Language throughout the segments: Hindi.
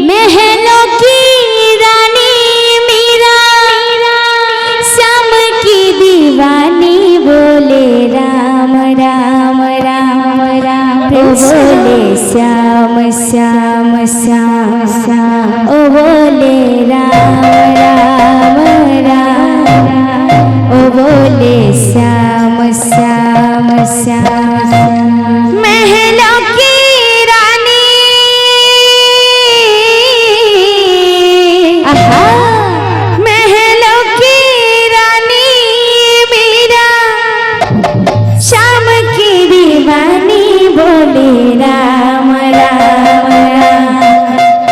महलों की रानी मीरा श्याम की दीवानी बोले राम राम राम राम ओ बोले श्याम श्याम श्याम श्याम ओ बोले राम राम राम ओ बोले श्याम श्याम श्याम महलों की रानी महलों की रानी मीरा श्याम की दीवानी बोले राम राम राम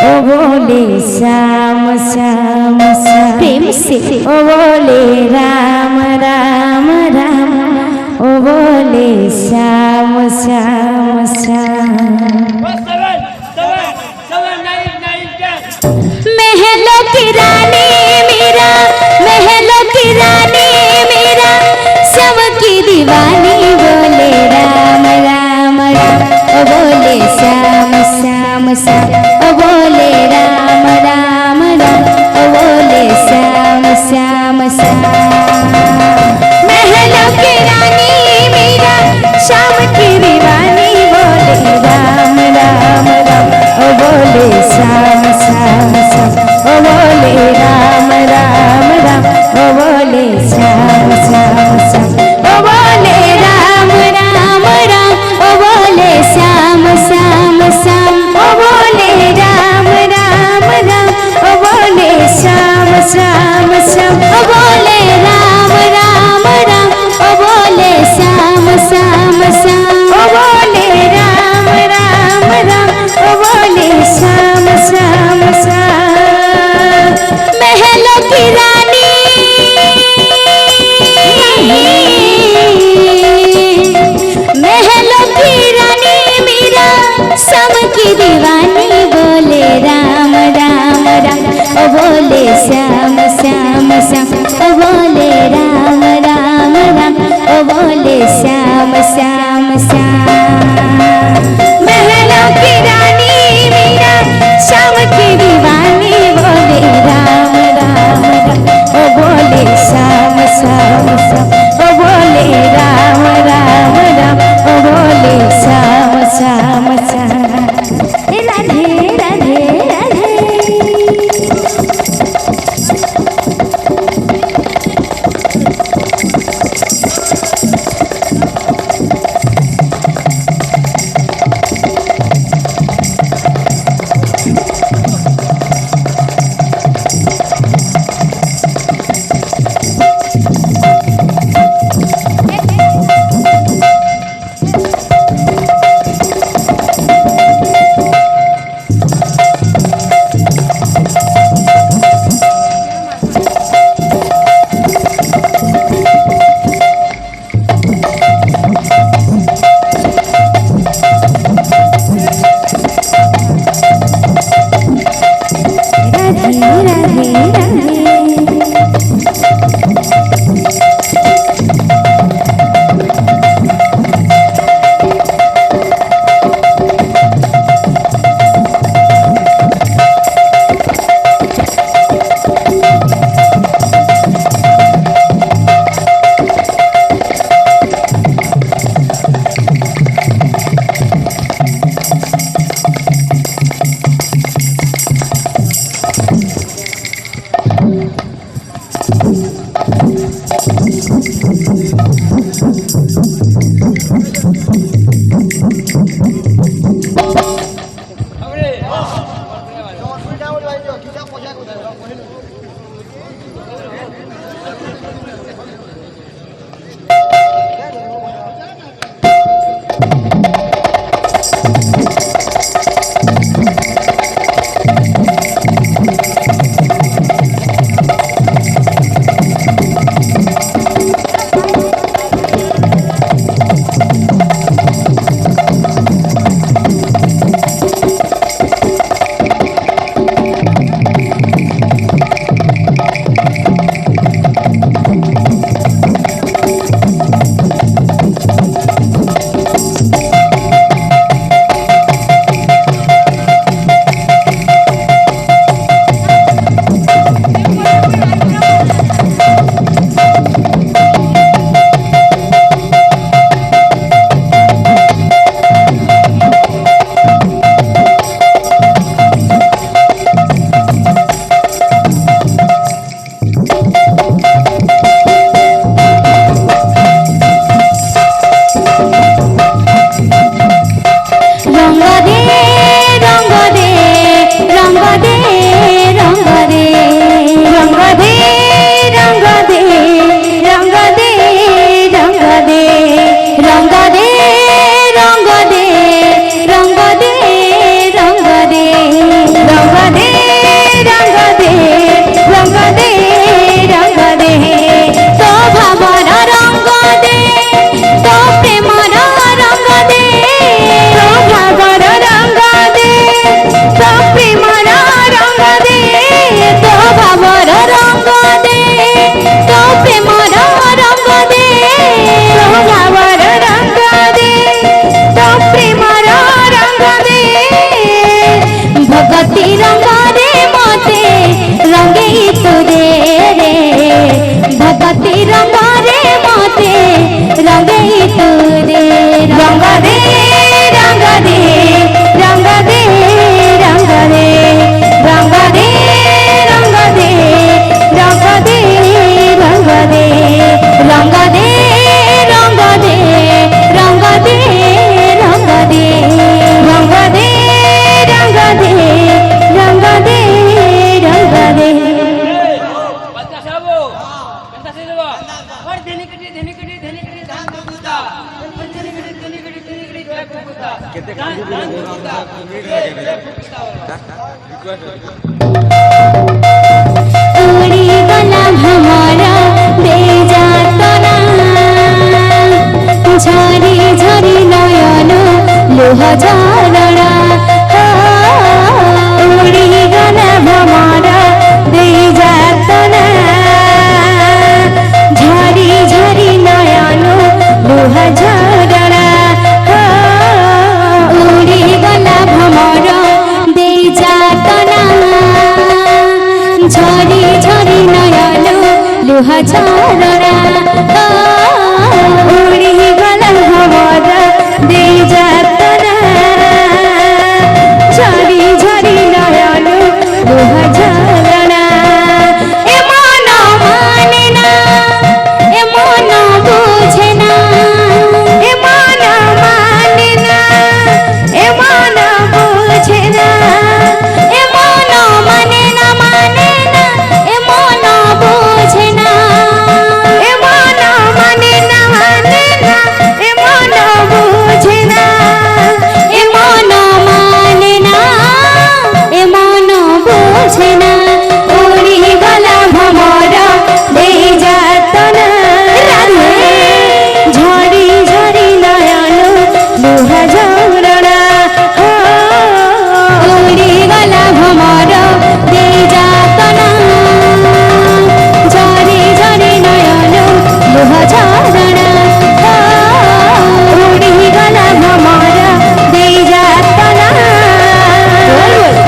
ओ बोले श्याम श्याम श्याम प्रेम से ओ बोले राम राम राम ओ बोले श्याम श्याम श्याम महलों की रानी मीरा महलों की रानी मीरा श्याम की दीवानी बोले राम राम राम ओ बोले श्याम श्याम श्याम ओ बोले राम राम राम ओ बोले श्याम श्याम श्याम महलों की रानी मीरा श्याम की दीवानी बोले राम राम राम ओ बोले श्याम श्याम श्याम ओ बोले राम राम राम ओ बोले श्याम श्याम श्याम ओ बोले राम राम राम ओ बोले श्याम श्याम श्याम ओ बोले राम राम राम ओ बोले श्याम श्याम श्याम ओ बोले राम राम राम ओ बोले श्याम श्याम श्याम ओ बोले राम राम राम ओ बोले श्याम श्याम श्याम महलों की रानी महलों की रानी मीरा श्याम की दीवानी बोले राम राम राम ओ बोले श्याम श्याम श्याम ओ बोले राम राम राम ओ बोले श्याम श्याम श्याम महलों की रानी मीरा श्याम की दीवानी बोले राम राम राम ओ बोले श्याम श्याम श्याम ओ बोले राम राम राम ओ बोले श्याम श्याम श्याम राधे राधे राधे उड़ीगला भमरा बेजातना झरी झरी नयन लोह झरणा उड़ीगला भमरा बेजातना झरी झरी नयन लोह झरणा उड़ीगला भमरा बेजातना झरी झरी नयन लुह झरणा उड़ीगला भमरा बेजातना झरी झरी नयन लुह झरणा ए मन माने ना ए मन बुझे ना ए मन माने ना ए मन बुझे ना ए मन माने ना माने ना ए मन बुझे ना ए मन माने ना माने ना ए मन बुझे ना ए मन माने ना ए मन बुझे ना उड़ीगला भमरा बेजातना झरी झरी नयन लुह झरणा उड़ीगला भमरा बेजातना झरी झरी नयन लुह झरणा उड़ीगला भमरा बेजातना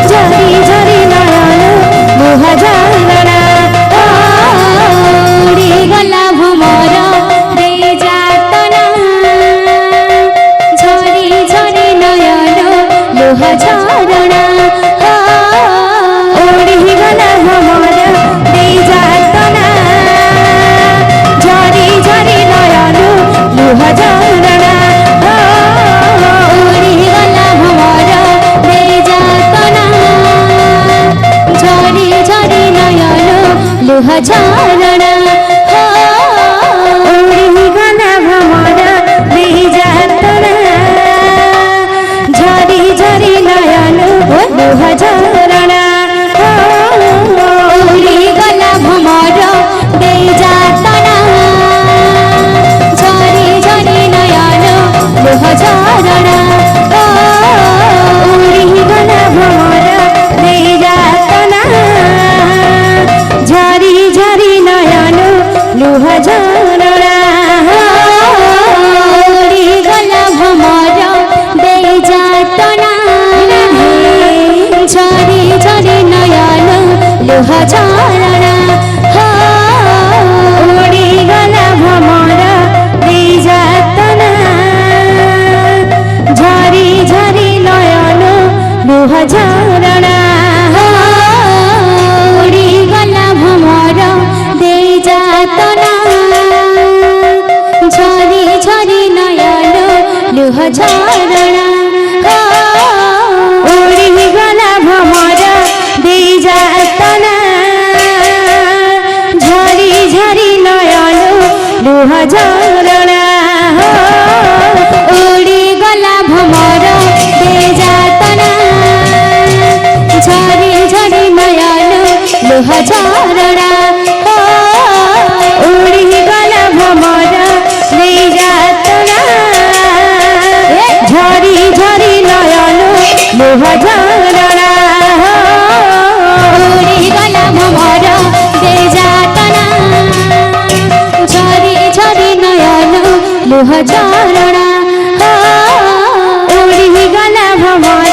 झरी झरी नयन लुह झरणा उड़ीगला भमरा बेजातना झरी झरी नयन लुह झरणा उड़ीगला भमरा बेजातना झरी झरी नयन लुह झरणा उड़ीगला भमरा बेजातना झरी झरी नयन लुह झरणा उड़ीगला भमरा बेजातना झरी झरी नयन लुह झरणा उड़ीगला भमरा बेजातना झरी झरी नयन लुह झरणा उड़ीगला भमरा बेजातना झरी झरी नयन लुह झरणा उड़ीगला भमरा बेजातना झरी झरी नयन लुह झरणा उड़ीगला भमरा बेजातना झरी झरी नयन लुह झरणा उड़ीगला भमरा बेजातना झरी झरी नयन लुह झरणा उड़ीगला भमरा बेजातना झरी झरी नयन लुह झरणा उड़ीगला भमरा बेजातना झरी झरी नयन लुह झरणा उड़ीगला भमरा बेजातना झरी झरी नयन लुह झरणा उड़ीगला भमरा बेजातना झरी झरी नयन लुह झरणा उड़ीगला भमरा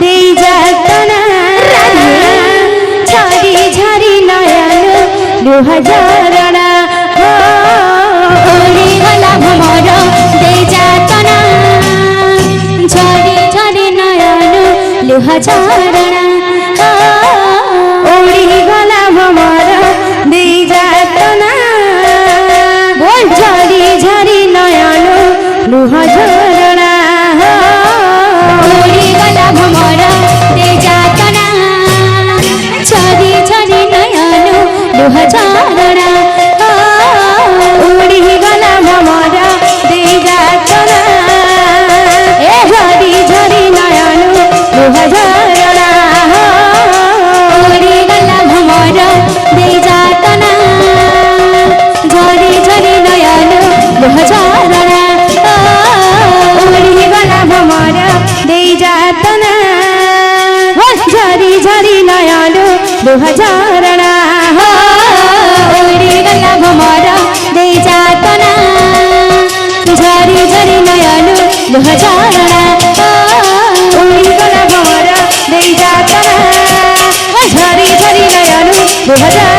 बेजातना झरी झरी नयन लुह झरणा उड़ीगला भमरा बेजातना झरी झरी नयन लुह झरणा उड़ीगला भमरा बेजातना झरी झरी नयन लुह झरणा उड़ीगला भमरा बेजातना झरी झरी नयन लुह झरणा उड़ीगला भमरा बेजातना झरी ঝরি নয়নু দুহঝরଣା উড়ি গলা ভমর দেই যাতনা ঝরি ঝরি নয়নু দুহঝরଣା উড়ি গলা ভমর দেই যাতনা ঝরি ঝরি নয়নু দুহঝরଣା